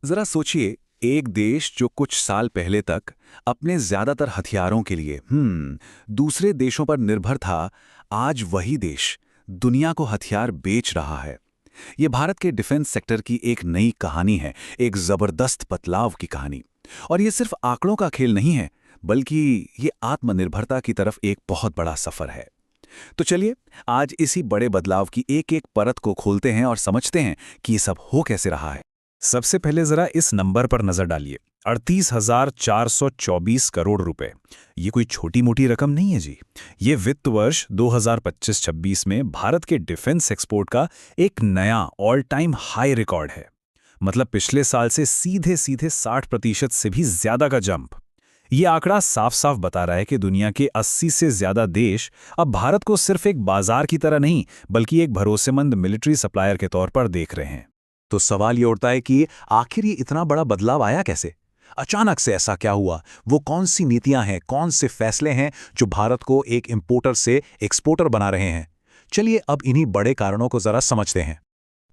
जरा सोचिए, एक देश जो कुछ साल पहले तक अपने ज्यादातर हथियारों के लिए दूसरे देशों पर निर्भर था, आज वही देश दुनिया को हथियार बेच रहा है। ये भारत के डिफेंस सेक्टर की एक नई कहानी है, एक जबरदस्त बदलाव की कहानी। और ये सिर्फ आंकड़ों का खेल नहीं है, बल्कि ये आत्मनिर्भरता की तरफ एक बहुत बड़ा सफर है। तो चलिए, आज इसी बड़े बदलाव की एक एक परत को खोलते हैं और समझते हैं कि ये सब हो कैसे रहा है। सबसे पहले जरा इस नंबर पर नजर डालिए, 38,424 करोड़ रुपए। ये कोई छोटी मोटी रकम नहीं है जी। ये वित्त वर्ष 2025-26 में भारत के डिफेंस एक्सपोर्ट का एक नया ऑल टाइम हाई रिकॉर्ड है। मतलब पिछले साल से सीधे सीधे 60% से भी ज्यादा का जंप। ये आंकड़ा साफ साफ बता रहा है कि दुनिया के 80 से ज्यादा देश अब भारत को सिर्फ एक बाजार की तरह नहीं, बल्कि एक भरोसेमंद मिलिट्री सप्लायर के तौर पर देख रहे हैं। तो सवाल ये उठता है कि आखिर ये इतना बड़ा बदलाव आया कैसे? अचानक से ऐसा क्या हुआ? वो कौन सी नीतियां हैं, कौन से फैसले हैं जो भारत को एक इंपोर्टर से एक्सपोर्टर बना रहे हैं? चलिए अब इन्हीं बड़े कारणों को जरा समझते हैं।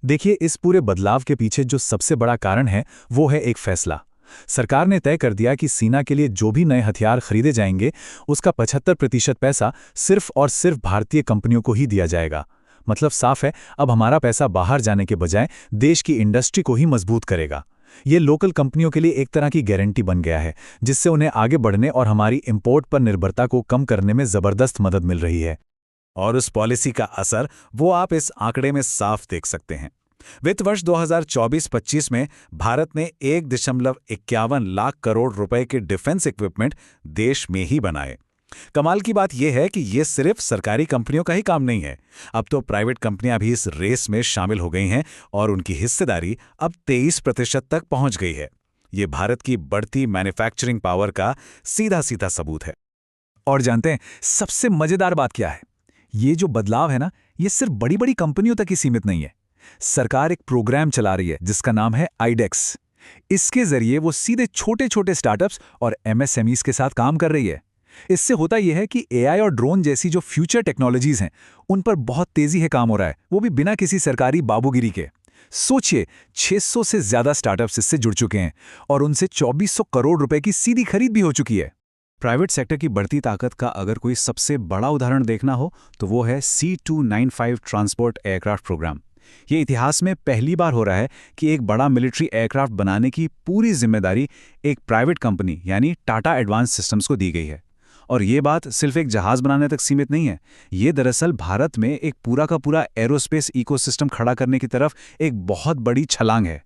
देखिए, इस पूरे बदलाव के पीछे जो सबसे बड़ा कारण है वो है एक फैसला। सरकार ने तय कर दिया कि सेना के लिए जो भी नए हथियार खरीदे जाएंगे, उसका 75% पैसा सिर्फ और सिर्फ भारतीय कंपनियों को ही दिया जाएगा। मतलब साफ है, अब हमारा पैसा बाहर जाने के बजाय देश की इंडस्ट्री को ही मजबूत करेगा। ये लोकल कंपनियों के लिए एक तरह की गारंटी बन गया है, जिससे उन्हें आगे बढ़ने और हमारी इंपोर्ट पर निर्भरता को कम करने में जबरदस्त मदद मिल रही है। और उस पॉलिसी का असर वो आप इस आंकड़े में साफ देख सकते हैं। वित्त वर्ष 2024-25 में भारत ने 1.51 लाख करोड़ रुपए के डिफेंस इक्विपमेंट देश में ही बनाए। कमाल की बात यह है कि यह सिर्फ सरकारी कंपनियों का ही काम नहीं है। अब तो प्राइवेट कंपनियां भी इस रेस में शामिल हो गई हैं और उनकी हिस्सेदारी अब 23% तक पहुंच गई है। ये भारत की बढ़ती मैन्युफैक्चरिंग पावर का सीधा सीधा सबूत है। और जानते हैं सबसे मजेदार बात क्या है? ये जो बदलाव है ना, ये सिर्फ बड़ी बड़ी कंपनियों तक ही सीमित नहीं है। सरकार एक प्रोग्राम चला रही है जिसका नाम है आईडेक्स। इसके जरिए वो सीधे छोटे छोटे स्टार्टअप्स और एमएसएमईज के साथ काम कर रही है। इससे होता यह है कि एआई और ड्रोन जैसी जो फ्यूचर टेक्नोलॉजीज हैं, उन पर बहुत तेजी से काम हो रहा है, वो भी बिना किसी सरकारी बाबूगिरी के। सोचिए, 600 से ज्यादा स्टार्टअप्स इससे जुड़ चुके हैं और उनसे 2400 करोड़ रुपए की सीधी खरीद भी हो चुकी है। प्राइवेट सेक्टर की बढ़ती ताकत का अगर कोई सबसे बड़ा उदाहरण देखना हो तो वो है C295 ट्रांसपोर्ट एयरक्राफ्ट प्रोग्राम। ये इतिहास में पहली बार हो रहा है कि एक बड़ा मिलिट्री एयरक्राफ्ट बनाने की पूरी जिम्मेदारी एक प्राइवेट कंपनी यानी टाटा एडवांस सिस्टम्स को दी गई है। और ये बात सिर्फ एक जहाज बनाने तक सीमित नहीं है। ये दरअसल भारत में एक पूरा का पूरा एरोस्पेस इकोसिस्टम खड़ा करने की तरफ एक बहुत बड़ी छलांग है।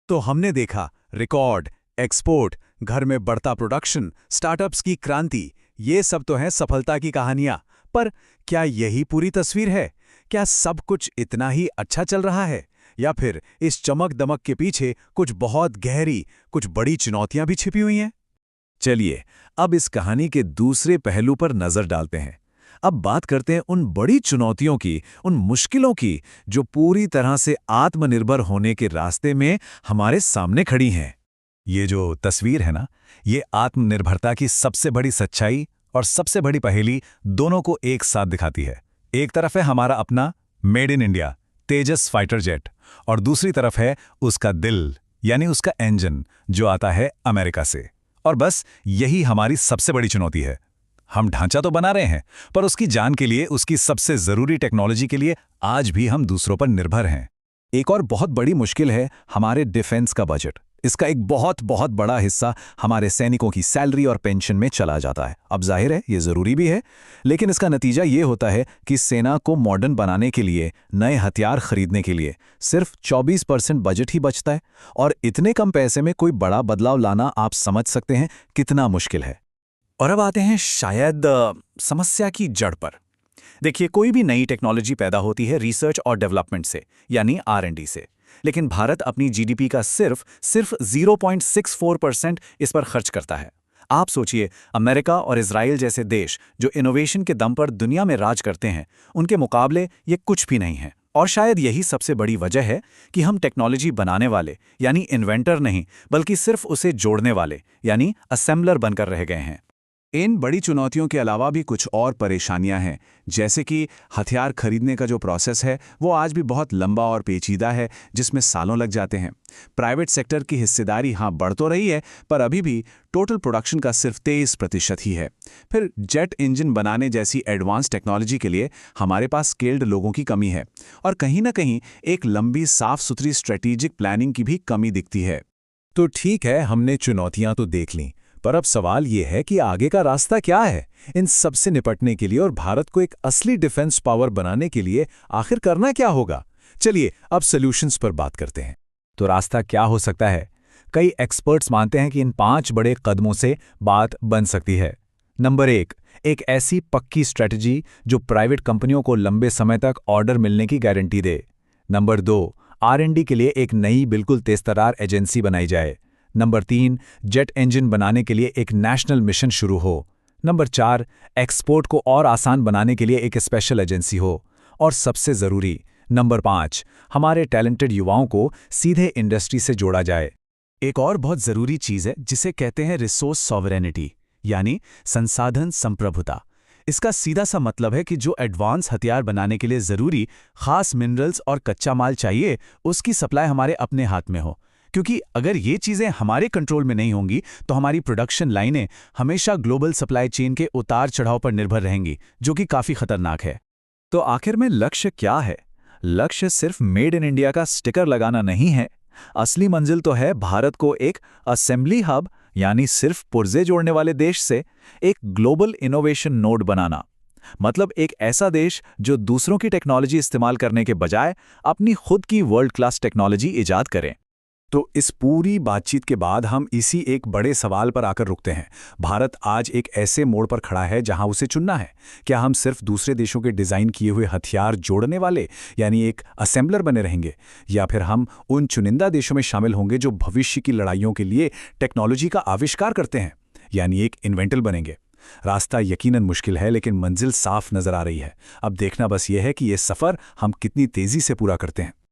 तो हमने देखा रिकॉर्ड, एक्सपोर्ट, घर में बढ़ता प्रोडक्शन, स्टार्टअप्स की क्रांति। ये सब तो हैं सफलता की कहानियां। पर क्या यही पूरी तस्वीर है? क्या सब कुछ इतना ही अच्छा चल रहा है, या फिर इस चमक दमक के पीछे कुछ बहुत गहरी, कुछ बड़ी चुनौतियां भी छिपी हुई हैं? चलिए अब इस कहानी के दूसरे पहलू पर नजर डालते हैं। अब बात करते हैं उन बड़ी चुनौतियों की, उन मुश्किलों की जो पूरी तरह से आत्मनिर्भर होने के रास्ते में हमारे सामने खड़ी हैं। ये जो तस्वीर है ना, ये आत्मनिर्भरता की सबसे बड़ी सच्चाई और सबसे बड़ी पहेली दोनों को एक साथ दिखाती है। एक तरफ है हमारा अपना made in India Tejas fighter jet, और दूसरी तरफ है उसका दिल यानी उसका इंजन जो आता है अमेरिका से। और बस यही हमारी सबसे बड़ी चुनौती है। हम ढांचा तो बना रहे हैं, पर उसकी जान के लिए, उसकी सबसे जरूरी टेक्नोलॉजी के लिए आज भी हम दूसरों पर निर्भर हैं। एक और बहुत बड़ी मुश्किल है हमारे डिफेंस का बजट। इसका एक बहुत बहुत बड़ा हिस्सा हमारे सैनिकों की सैलरी और पेंशन में चला जाता है। अब जाहिर है ये जरूरी भी है, लेकिन इसका नतीजा ये होता है कि सेना को मॉडर्न बनाने के लिए, नए हथियार खरीदने के लिए सिर्फ 24% बजट ही बचता है। और इतने कम पैसे में कोई बड़ा बदलाव लाना, आप समझ सकते हैं कितना मुश्किल है। और अब आते हैं शायद समस्या की जड़ पर। देखिए, कोई भी नई टेक्नोलॉजी पैदा होती है रिसर्च और डेवलपमेंट से, यानी R&D से। लेकिन भारत अपनी जीडीपी का सिर्फ 0.64% इस पर खर्च करता है। आप सोचिए, अमेरिका और इजराइल जैसे देश जो इनोवेशन के दम पर दुनिया में राज करते हैं, उनके मुकाबले ये कुछ भी नहीं है। और शायद यही सबसे बड़ी वजह है कि हम टेक्नोलॉजी बनाने वाले यानी इन्वेंटर नहीं, बल्कि सिर्फ उसे जोड़ने वाले यानी असेंबलर बनकर रह गए हैं। इन बड़ी चुनौतियों के अलावा भी कुछ और परेशानियां हैं, जैसे कि हथियार खरीदने का जो प्रोसेस है वो आज भी बहुत लंबा और पेचीदा है, जिसमें सालों लग जाते हैं। प्राइवेट सेक्टर की हिस्सेदारी हाँ बढ़ तो रही है, पर अभी भी टोटल प्रोडक्शन का सिर्फ 23% ही है। फिर जेट इंजन बनाने जैसी एडवांस टेक्नोलॉजी के लिए हमारे पास स्किल्ड लोगों की कमी है, और कहीं ना कहीं एक लंबी साफ सुथरी स्ट्रेटेजिक प्लानिंग की भी कमी दिखती है। तो ठीक है, हमने चुनौतियां तो देख लीं, पर अब सवाल ये है कि आगे का रास्ता क्या है इन सबसे निपटने के लिए, और भारत को एक असली डिफेंस पावर बनाने के लिए आखिर करना क्या होगा। चलिए अब सॉल्यूशंस पर बात करते हैं। तो रास्ता क्या हो सकता है? कई एक्सपर्ट्स मानते हैं कि इन 5 बड़े कदमों से बात बन सकती है। नंबर 1, एक ऐसी पक्की स्ट्रेटजी जो प्राइवेट कंपनियों को लंबे समय तक ऑर्डर मिलने की गारंटी दे। नंबर 2, R&D के लिए एक नई बिल्कुल तेजतर्रार एजेंसी बनाई जाए। नंबर 3, जेट इंजन बनाने के लिए एक नेशनल मिशन शुरू हो। नंबर 4, एक्सपोर्ट को और आसान बनाने के लिए एक स्पेशल एजेंसी हो। और सबसे ज़रूरी नंबर 5, हमारे टैलेंटेड युवाओं को सीधे इंडस्ट्री से जोड़ा जाए। एक और बहुत ज़रूरी चीज़ है जिसे कहते हैं रिसोर्स सॉवरेनिटी, यानी संसाधन संप्रभुता। इसका सीधा सा मतलब है कि जो एडवांस हथियार बनाने के लिए ज़रूरी खास मिनरल्स और कच्चा माल चाहिए, उसकी सप्लाई हमारे अपने हाथ में हो। क्योंकि अगर ये चीज़ें हमारे कंट्रोल में नहीं होंगी तो हमारी प्रोडक्शन लाइनें हमेशा ग्लोबल सप्लाई चेन के उतार चढ़ाव पर निर्भर रहेंगी, जो कि काफ़ी खतरनाक है। तो आखिर में लक्ष्य क्या है? लक्ष्य सिर्फ मेड इन इंडिया का स्टिकर लगाना नहीं है। असली मंजिल तो है भारत को एक असेंबली हब, यानी सिर्फ पुर्जे जोड़ने वाले देश से एक ग्लोबल इनोवेशन नोड बनाना। मतलब एक ऐसा देश जो दूसरों की टेक्नोलॉजी इस्तेमाल करने के बजाय अपनी खुद की वर्ल्ड क्लास टेक्नोलॉजी इजाद करें। तो इस पूरी बातचीत के बाद हम इसी एक बड़े सवाल पर आकर रुकते हैं। भारत आज एक ऐसे मोड़ पर खड़ा है जहां उसे चुनना है। क्या हम सिर्फ दूसरे देशों के डिज़ाइन किए हुए हथियार जोड़ने वाले, यानी एक असेंबलर बने रहेंगे, या फिर हम उन चुनिंदा देशों में शामिल होंगे जो भविष्य की लड़ाइयों के लिए टेक्नोलॉजी का आविष्कार करते हैं, यानी एक इन्वेंटर बनेंगे। रास्ता यकीनन मुश्किल है, लेकिन मंजिल साफ नजर आ रही है। अब देखना बस यह है कि यह सफ़र हम कितनी तेज़ी से पूरा करते हैं।